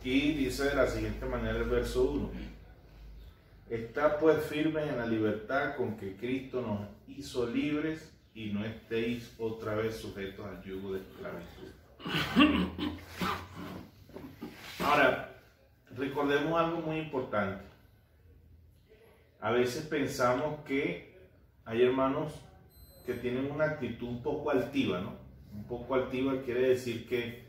Y dice de la siguiente manera el verso 1. Está pues firmes en la libertad con que Cristo nos hizo libres y no estéis otra vez sujetos al yugo de esclavitud. Ahora, recordemos algo muy importante. A veces pensamos que hay hermanos que tienen una actitud un poco altiva, ¿no? Un poco altiva quiere decir que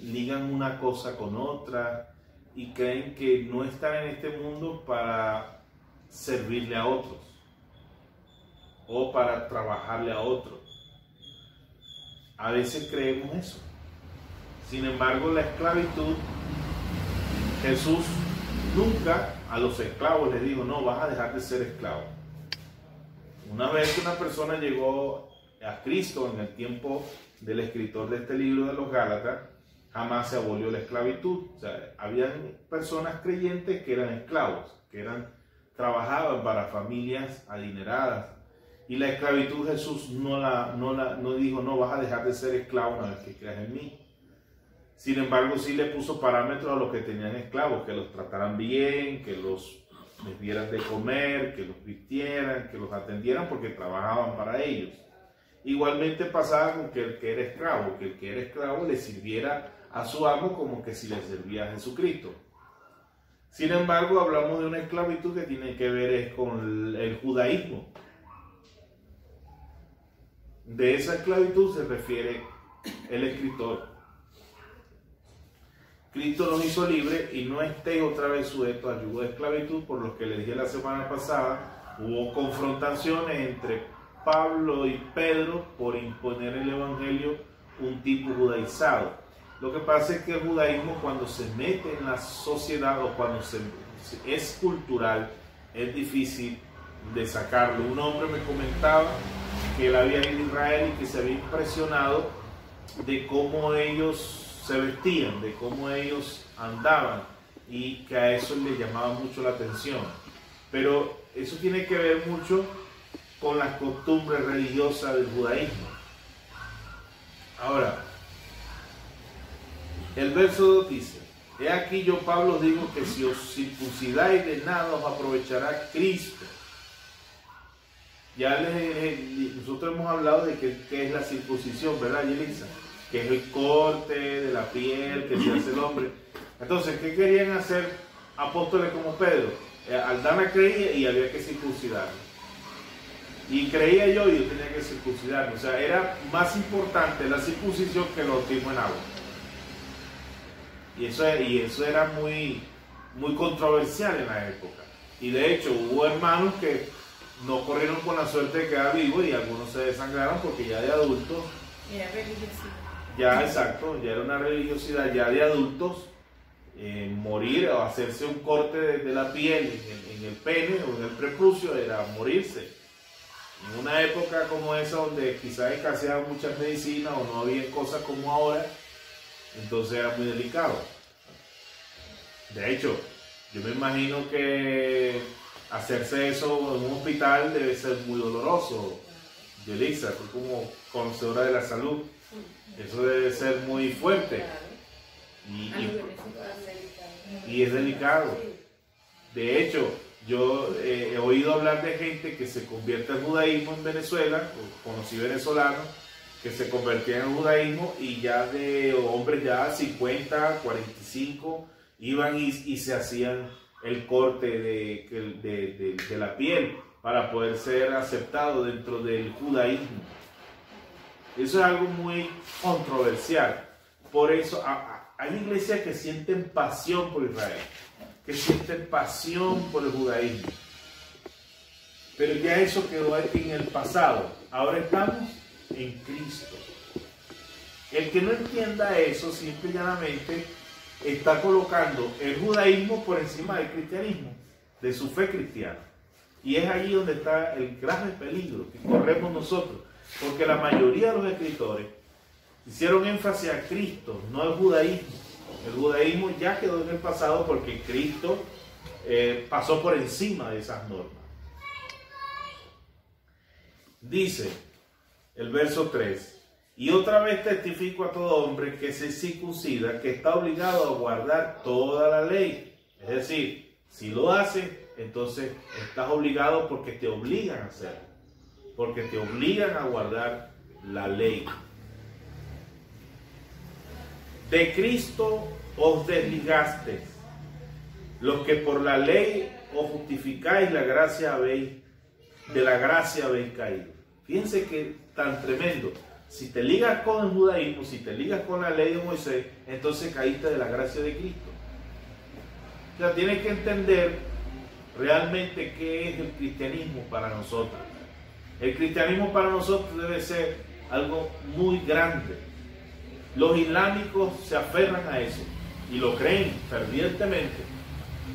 ligan una cosa con otra y creen que no están en este mundo para servirle a otros o para trabajarle a otros. A veces creemos eso. Sin embargo, la esclavitud, Jesús nunca a los esclavos les dijo, no, vas a dejar de ser esclavo. Una vez que una persona llegó a Cristo en el tiempo del escritor de este libro de los Gálatas, jamás se abolió la esclavitud. O sea, habían personas creyentes que eran esclavos, que trabajaban para familias adineradas. Y la esclavitud Jesús no dijo, no, vas a dejar de ser esclavo una vez que creas en mí. Sin embargo, sí le puso parámetros a los que tenían esclavos, que los trataran bien, que les dieran de comer, que los vistieran, que los atendieran porque trabajaban para ellos. Igualmente pasaba con que el que era esclavo le sirviera a su amo como que si le servía a Jesucristo. Sin embargo, hablamos de una esclavitud que tiene que ver con el judaísmo. De esa esclavitud se refiere el escritor. Cristo nos hizo libres y no estéis otra vez sujetos al yugo de esclavitud, por lo que les dije la semana pasada, hubo confrontaciones entre Pablo y Pedro por imponer el evangelio un tipo judaizado. Lo que pasa es que el judaísmo, cuando se mete en la sociedad o cuando es cultural, es difícil de sacarlo. Un hombre me comentaba que él había ido a Israel y que se había impresionado de cómo ellos se vestían, de cómo ellos andaban, y que a eso le llamaba mucho la atención. Pero eso tiene que ver mucho con las costumbres religiosas del judaísmo. Ahora, el verso 2 dice, he aquí yo, Pablo, os digo que si os circuncidáis de nada os aprovechará Cristo. Ya nosotros hemos hablado de qué es la circuncisión, ¿verdad, Yelisa? Que es el corte de la piel que se hace el hombre. Entonces, ¿qué querían hacer apóstoles como Pedro? Aldana creía y había que circuncidarlo. Y creía yo y yo tenía que circuncidarlo. O sea, era más importante la circuncisión que el bautismo en agua. Y eso era muy controversial en la época. Y de hecho, hubo hermanos que no corrieron con la suerte de quedar vivos y algunos se desangraron porque ya de adultos. Era religiosidad. Ya, exacto, ya era una religiosidad ya de adultos, morir o hacerse un corte de la piel en el pene o en el prepucio era morirse. En una época como esa donde quizás escaseaban muchas medicinas o no había cosas como ahora, entonces era muy delicado. De hecho, yo me imagino que hacerse eso en un hospital debe ser muy doloroso. Yelisa, tú como conocedora de la salud, eso debe ser muy fuerte y es delicado. De hecho, yo he oído hablar de gente que se convierte al judaísmo en Venezuela, conocí venezolanos que se convertían al judaísmo y ya de hombres ya 50, 45 iban y se hacían el corte de la piel para poder ser aceptado dentro del judaísmo. Eso es algo muy controversial. Por eso hay iglesias que sienten pasión por Israel, que sienten pasión por el judaísmo. Pero ya eso quedó en el pasado. Ahora estamos en Cristo. El que no entienda eso, simple y llanamente, está colocando el judaísmo por encima del cristianismo, de su fe cristiana. Y es ahí donde está el grave peligro que corremos nosotros. Porque la mayoría de los escritores hicieron énfasis a Cristo, no al judaísmo. El judaísmo ya quedó en el pasado porque Cristo pasó por encima de esas normas. Dice el verso 3, Y otra vez testifico a todo hombre que se circuncida, que está obligado a guardar toda la ley. Es decir, si lo haces, entonces estás obligado porque te obligan a hacerlo. Porque te obligan a guardar la ley. De Cristo os desligasteis, los que por la ley os justificáis, de la gracia habéis caído. Fíjense que tan tremendo. Si te ligas con el judaísmo, si te ligas con la ley de Moisés, entonces caíste de la gracia de Cristo. O sea, tienes que entender realmente qué es el cristianismo para nosotros. El cristianismo para nosotros debe ser algo muy grande. Los islámicos se aferran a eso y lo creen fervientemente.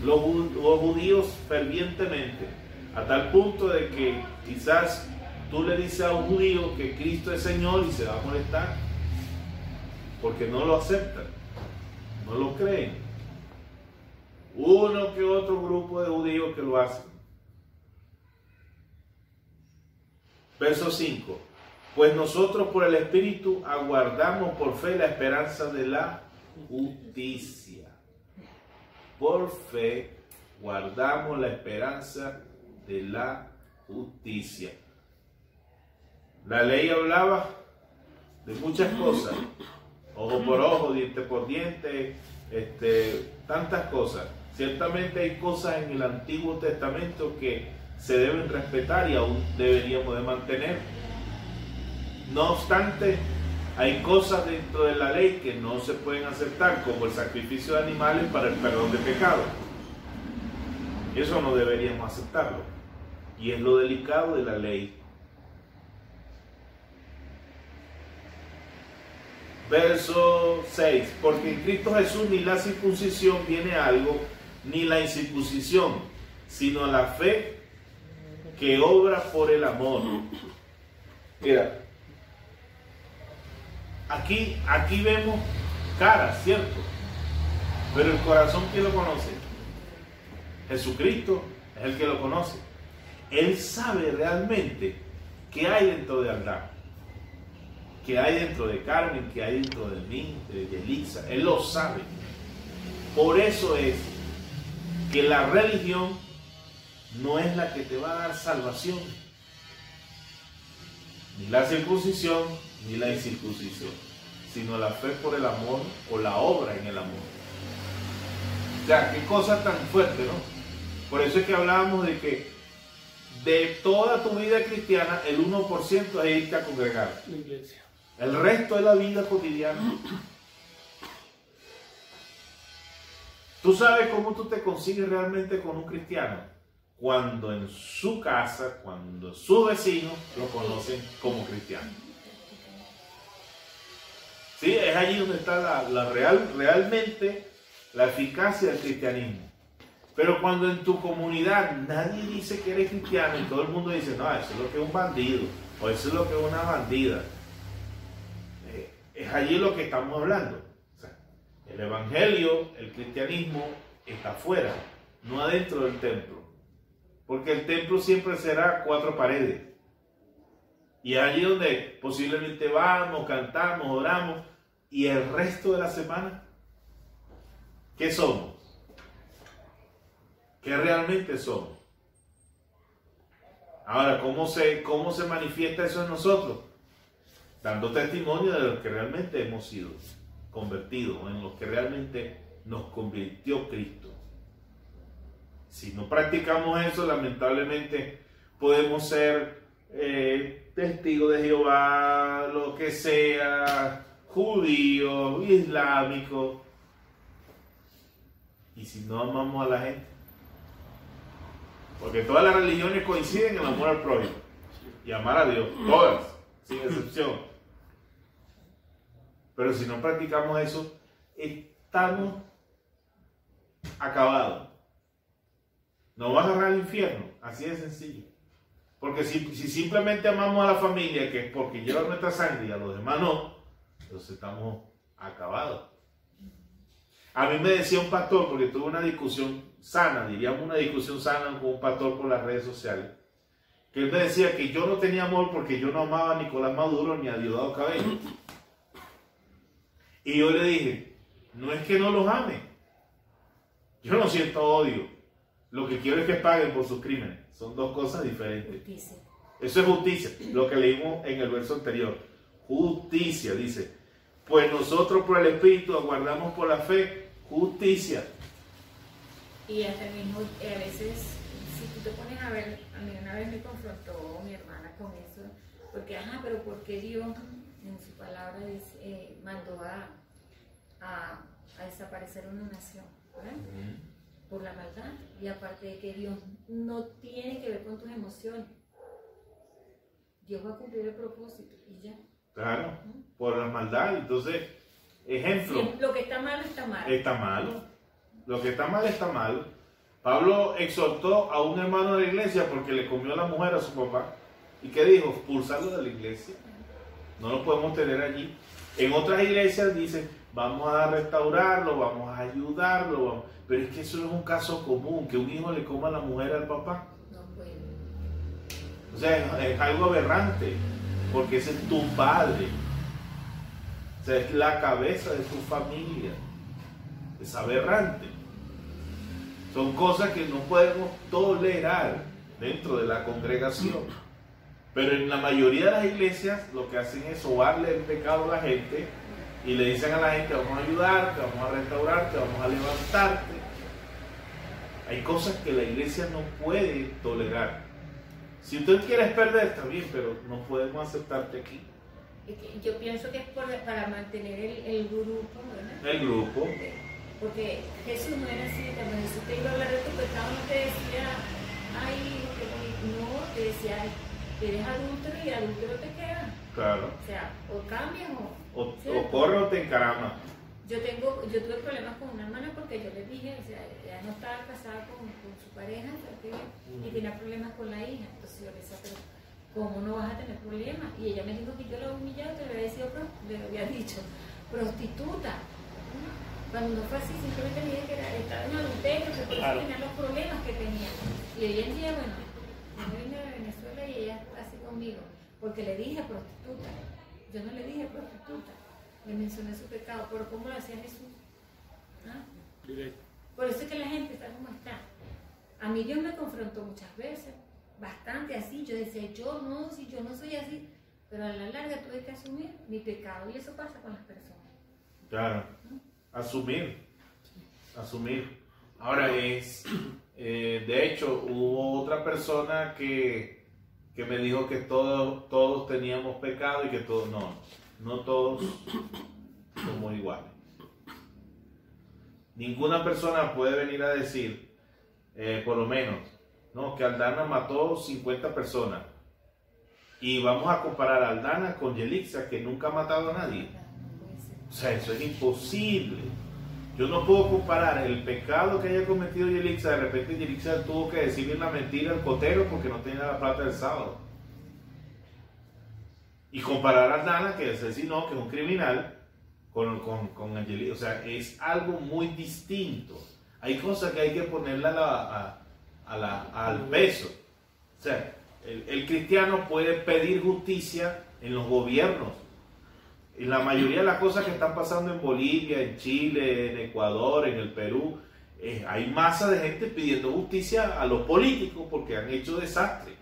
Los judíos fervientemente, a tal punto de que quizás tú le dices a un judío que Cristo es Señor y se va a molestar porque no lo aceptan, no lo creen. Uno que otro grupo de judíos que lo hacen. Verso 5. Pues nosotros por el Espíritu aguardamos por fe la esperanza de la justicia. Por fe guardamos la esperanza de la justicia. La ley hablaba de muchas cosas. Ojo por ojo, diente por diente, tantas cosas. Ciertamente hay cosas en el Antiguo Testamento que se deben respetar y aún deberíamos de mantener. No obstante, hay cosas dentro de la ley que no se pueden aceptar, como el sacrificio de animales para el perdón de pecados. Eso no deberíamos aceptarlo. Y es lo delicado de la ley. Verso 6. Porque en Cristo Jesús ni la circuncisión viene algo, ni la incircuncisión, sino la fe que obra por el amor. Mira, aquí vemos caras, ¿cierto? Pero el corazón, ¿quién lo conoce? Jesucristo es el que lo conoce. Él sabe realmente qué hay dentro de Adán, qué hay dentro de Carmen, qué hay dentro de mí, de Elisa. Él lo sabe. Por eso es que la religión no es la que te va a dar salvación. Ni la circuncisión, ni la incircuncisión, sino la fe por el amor o la obra en el amor. O sea, qué cosa tan fuerte, ¿no? Por eso es que hablábamos de que de toda tu vida cristiana, el 1% es irte a congregar. La iglesia. El resto es la vida cotidiana. ¿Tú sabes cómo tú te consigues realmente con un cristiano? Cuando en su casa, cuando sus vecinos lo conocen como cristiano. Sí, es allí donde está realmente la eficacia del cristianismo. Pero cuando en tu comunidad nadie dice que eres cristiano y todo el mundo dice, no, eso es lo que es un bandido, o eso es lo que es una bandida. Es allí lo que estamos hablando. O sea, el evangelio, el cristianismo, está afuera, no adentro del templo. Porque el templo siempre será 4 paredes. Y es allí donde posiblemente vamos, cantamos, oramos. Y el resto de la semana, ¿qué somos? ¿Qué realmente somos? Ahora, ¿cómo se manifiesta eso en nosotros? Dando testimonio de los que realmente hemos sido convertidos, en los que realmente nos convirtió Cristo. Si no practicamos eso, lamentablemente podemos ser testigos de Jehová, lo que sea, judíos, islámicos. Y si no amamos a la gente, porque todas las religiones coinciden en el amor al prójimo y amar a Dios, todas, sin excepción. Pero si no practicamos eso, estamos acabados. Nos va a agarrar al infierno, así de sencillo. Porque si simplemente amamos a la familia, que es porque lleva nuestra sangre y a los demás no, entonces estamos acabados. A mí me decía un pastor, porque tuve una discusión sana, diríamos una discusión sana con un pastor por las redes sociales, que él me decía que yo no tenía amor porque yo no amaba a Nicolás Maduro ni a Diosdado Cabello. Y yo le dije, no es que no los ame. Yo no siento odio. Lo que quiero es que paguen por sus crímenes. Son dos cosas diferentes. Justicia. Eso es justicia, lo que leímos en el verso anterior. Justicia, dice. Pues nosotros por el Espíritu aguardamos por la fe justicia. Y hasta el mismo, a veces, si tú te pones a ver, a mí una vez me confrontó mi hermana con eso, porque, pero ¿por qué Dios en su palabra mandó a desaparecer una nación? ¿Verdad? Por la maldad. Y aparte de que Dios no tiene que ver con tus emociones, Dios va a cumplir el propósito y ya. Claro, por la maldad. Entonces, ejemplo. Sí, lo que está malo está malo. Está malo. Lo que está mal está mal. Pablo exhortó a un hermano de la iglesia porque le comió la mujer a su papá. ¿Y qué dijo? Expulsarlo de la iglesia. No lo podemos tener allí. En otras iglesias dicen, vamos a restaurarlo, vamos a ayudarlo. Pero es que eso no es un caso común, que un hijo le coma a la mujer al papá. No puede. O sea, es algo aberrante, porque ese es tu padre. O sea, es la cabeza de tu familia. Es aberrante. Son cosas que no podemos tolerar dentro de la congregación. Pero en la mayoría de las iglesias lo que hacen es sobarle el pecado a la gente y le dicen a la gente, vamos a ayudarte, vamos a restaurarte, vamos a levantarte. Hay cosas que la iglesia no puede tolerar. Si usted quiere perder, está bien, pero no podemos aceptarte aquí. Yo pienso que es para mantener el grupo, ¿verdad? El grupo. Porque Jesús no era así, cuando Jesús te iba a hablar de tu pecado, no te decía, no, te decía, eres adúltero y adúltero te queda. Claro. O sea, o cambias o corre o te encarama. Yo tuve problemas con una hermana porque yo le dije, o sea, ella no estaba casada con su pareja, y tenía problemas con la hija. Entonces yo le decía, pero ¿cómo no vas a tener problemas? Y ella me dijo que yo la había humillado, le había dicho, prostituta. Cuando no fue así, simplemente le dije que estaba en adulterio, que por eso tenía los problemas que tenía. Y hoy en día, bueno, yo vine de Venezuela y ella está así conmigo, porque le dije prostituta. Yo no le dije prostituta, le mencioné su pecado, pero ¿cómo lo hacía Jesús? Por eso es que la gente está como está. A mí Dios me confrontó muchas veces, bastante así. Yo decía, yo no soy así, pero a la larga tuve que asumir mi pecado, y eso pasa con las personas. Claro. Asumir. Ahora de hecho, hubo otra persona que me dijo que todos teníamos pecado y que todos, no todos somos iguales. Ninguna persona puede venir a decir, por lo menos, no, que Aldana mató 50 personas. Y vamos a comparar a Aldana con Yelixa, que nunca ha matado a nadie. O sea, eso es imposible. Yo no puedo comparar el pecado que haya cometido Yelixa. De repente Yelixa tuvo que decirle una mentira al cotero porque no tenía la plata del sábado. Y comparar a Aldana, que asesinó, que es un criminal, con Angelica. O sea, es algo muy distinto. Hay cosas que hay que ponerla al peso. O sea, el cristiano puede pedir justicia en los gobiernos. Y la mayoría de las cosas que están pasando en Bolivia, en Chile, en Ecuador, en el Perú, hay masa de gente pidiendo justicia a los políticos porque han hecho desastre.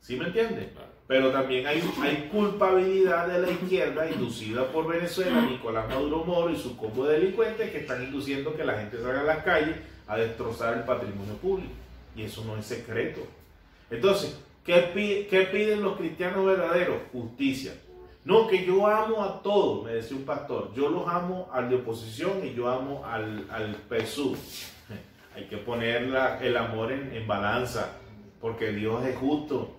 ¿Sí me entiendes? Pero también hay culpabilidad de la izquierda inducida por Venezuela, Nicolás Maduro Moro y sus combo de delincuentes que están induciendo que la gente salga a las calles a destrozar el patrimonio público. Y eso no es secreto. Entonces, ¿qué piden los cristianos verdaderos? Justicia. No, que yo amo a todos, me decía un pastor. Yo los amo al de oposición y yo amo al PSUV. Hay que poner el amor en balanza, porque Dios es justo.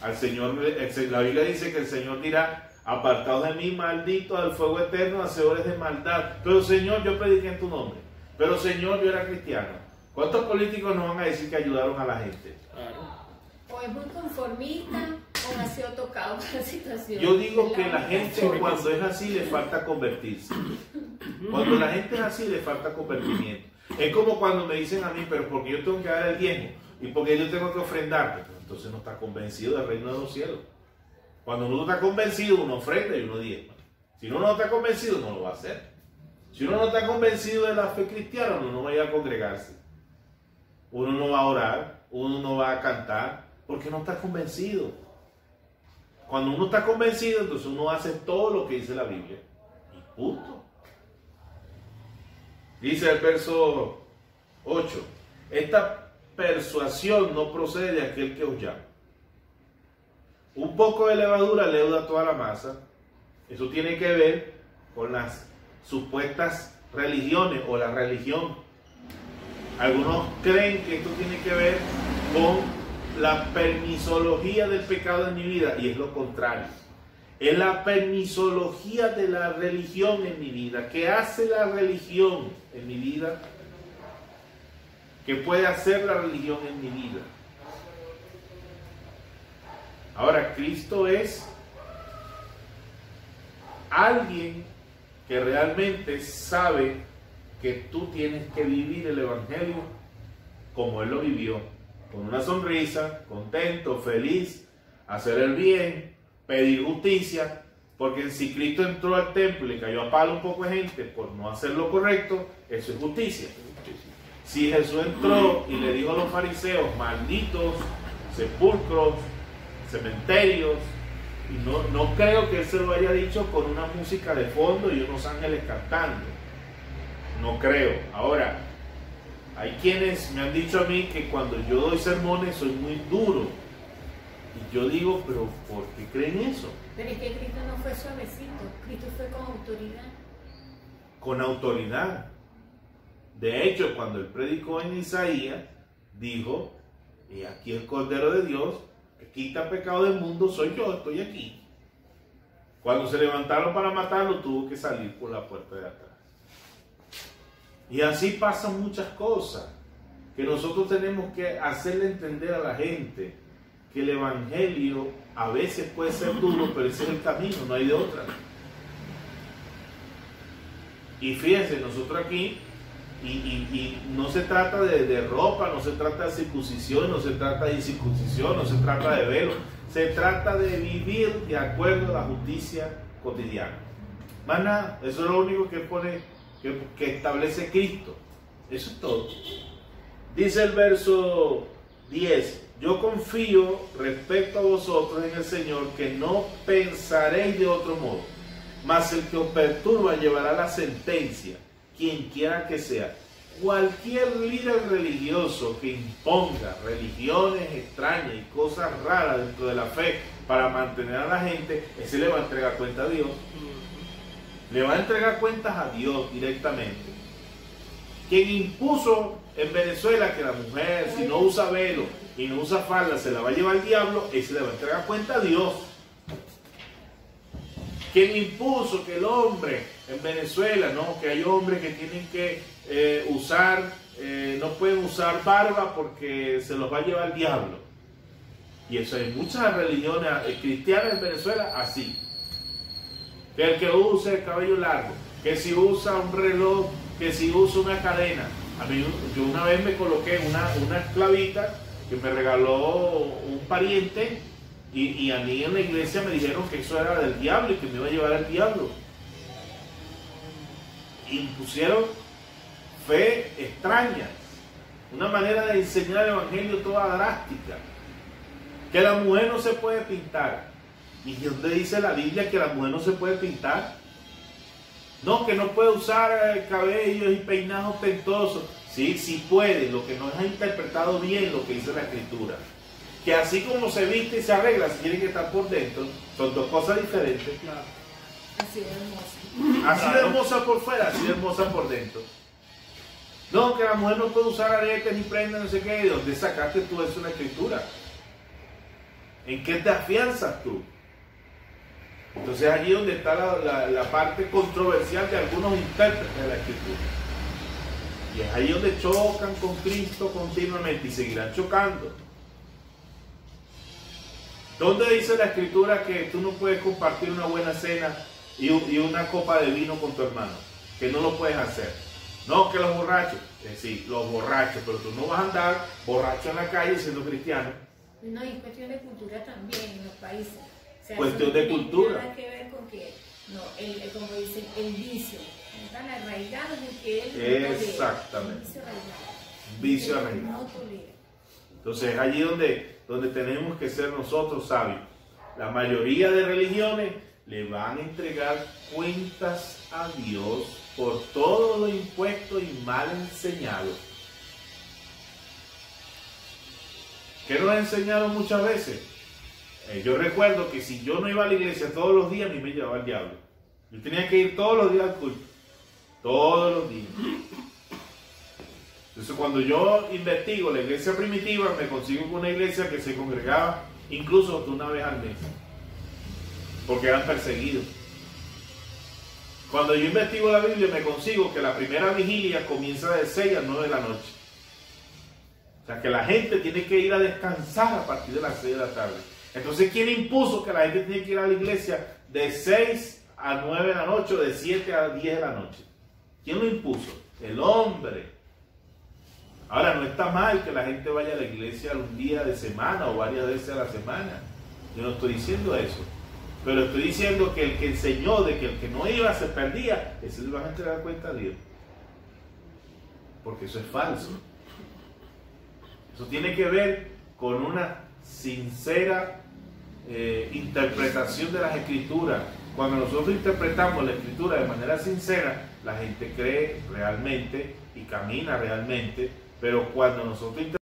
Al Señor, la Biblia dice que el Señor dirá, apartados de mí, malditos al fuego eterno, hacedores de maldad. Pero Señor, yo prediqué en tu nombre. Pero Señor, yo era cristiano. ¿Cuántos políticos nos van a decir que ayudaron a la gente? O es muy conformista, o ha sido tocado por la situación. Yo digo que la gente cuando es así le falta convertirse. Cuando la gente es así le falta convertimiento. Es como cuando me dicen a mí, pero porque yo tengo que dar el diezmo y porque yo tengo que ofrendar, pues entonces no está convencido del reino de los cielos. Cuando uno está convencido, uno ofrenda y uno diezma. Si uno no está convencido, no lo va a hacer. Si uno no está convencido de la fe cristiana, uno no va a ir a congregarse. Uno no va a orar, uno no va a cantar, porque no está convencido. Cuando uno está convencido, entonces uno hace todo lo que dice la Biblia. Y punto. Dice el verso 8. Esta persuasión no procede de aquel que os llama. Un poco de levadura leuda toda la masa. Eso tiene que ver con las supuestas religiones o la religión. Algunos creen que esto tiene que ver con la permisología del pecado en mi vida, y es lo contrario. Es la permisología de la religión en mi vida. ¿Qué hace la religión en mi vida? ¿Qué puede hacer la religión en mi vida? Ahora, Cristo es alguien que realmente sabe que tú tienes que vivir el Evangelio como Él lo vivió, con una sonrisa, contento, feliz, hacer el bien, pedir justicia, porque si Cristo entró al templo y le cayó a palo un poco de gente por no hacer lo correcto, eso es justicia. Si Jesús entró y le dijo a los fariseos, malditos, sepulcros, cementerios, y no creo que Él se lo haya dicho con una música de fondo y unos ángeles cantando. No creo. Ahora, hay quienes me han dicho a mí que cuando yo doy sermones soy muy duro. Y yo digo, pero ¿por qué creen eso? Pero es que Cristo no fue suavecito, Cristo fue con autoridad. Con autoridad. De hecho, cuando Él predicó en Isaías, dijo, y aquí el Cordero de Dios, que quita pecado del mundo, soy yo, estoy aquí. Cuando se levantaron para matarlo, tuvo que salir por la puerta de atrás. Y así pasan muchas cosas, que nosotros tenemos que hacerle entender a la gente que el Evangelio a veces puede ser duro, pero ese es el camino, no hay de otra. Y fíjense, nosotros aquí, y no se trata de ropa, no se trata de circuncisión, no se trata de incircuncisión, no se trata de velo, se trata de vivir de acuerdo a la justicia cotidiana. Más nada, eso es lo único que pone, que establece Cristo. Eso es todo. Dice el verso 10: yo confío respecto a vosotros en el Señor, que no pensaréis de otro modo, mas el que os perturba llevará la sentencia, quien quiera que sea. Cualquier líder religioso que imponga religiones extrañas y cosas raras dentro de la fe para mantener a la gente, ese le va a entregar cuenta a Dios. Le va a entregar cuentas a Dios directamente. Quien impuso en Venezuela que la mujer, si no usa velo y no usa falda, se la va a llevar el diablo, ese le va a entregar cuenta a Dios. Quien impuso que el hombre en Venezuela, ¿no?, que hay hombres que tienen que no pueden usar barba porque se los va a llevar el diablo. Y eso hay muchas religiones cristianas en Venezuela así. Que el que use el cabello largo, que si usa un reloj, que si usa una cadena. A mí, yo una vez me coloqué una esclavita que me regaló un pariente, y a mí en la iglesia me dijeron que eso era del diablo y que me iba a llevar al diablo. Impusieron fe extraña, una manera de enseñar el evangelio toda drástica, que la mujer no se puede pintar. ¿Y dónde dice la Biblia que la mujer no se puede pintar? No, que no puede usar cabellos y peinados ostentosos. Sí, sí puede, lo que no es interpretado bien lo que dice la Escritura. Que así como se viste y se arregla, si tiene que estar por dentro, son dos cosas diferentes. Claro. Así de hermosa. Así de hermosa por fuera, así de hermosa por dentro. No, que la mujer no puede usar aretes ni prendas, no sé qué. ¿De dónde sacaste tú eso en la Escritura? ¿En qué te afianzas tú? Entonces allí donde está la parte controversial de algunos intérpretes de la Escritura. Y es ahí donde chocan con Cristo continuamente y seguirán chocando. ¿Dónde dice la Escritura que tú no puedes compartir una buena cena y una copa de vino con tu hermano? Que no lo puedes hacer. No, que los borrachos. Sí, los borrachos, pero tú no vas a andar borracho en la calle siendo cristiano. No, y es cuestión de cultura también en los países. O sea, cuestión de cultura. Nada que ver con que No, como dicen, el vicio. Están arraigados en que él no exactamente. tolera. Un vicio Él arraigado. no tolera. Entonces es allí donde tenemos que ser nosotros sabios. La mayoría de religiones le van a entregar cuentas a Dios por todo lo impuesto y mal enseñado. ¿Qué nos enseñaron muchas veces? Yo recuerdo que si yo no iba a la iglesia todos los días, a mí me llevaba el diablo. Yo tenía que ir todos los días al culto. Todos los días. Entonces cuando yo investigo la iglesia primitiva, me consigo con una iglesia que se congregaba incluso hasta una vez al mes. Porque eran perseguidos. Cuando yo investigo la Biblia, me consigo que la primera vigilia comienza de 6 a 9 de la noche. O sea que la gente tiene que ir a descansar a partir de las 6 de la tarde. Entonces, ¿quién impuso que la gente tiene que ir a la iglesia de 6 a 9 de la noche o de 7 a 10 de la noche? ¿Quién lo impuso? El hombre. Ahora, no está mal que la gente vaya a la iglesia un día de semana o varias veces a la semana. Yo no estoy diciendo eso. Pero estoy diciendo que el que enseñó de que el que no iba se perdía, ese le van a entregar cuenta a Dios. Porque eso es falso. Eso tiene que ver con una sincera interpretación de las Escrituras. Cuando nosotros interpretamos la Escritura de manera sincera, la gente cree realmente y camina realmente, pero cuando nosotros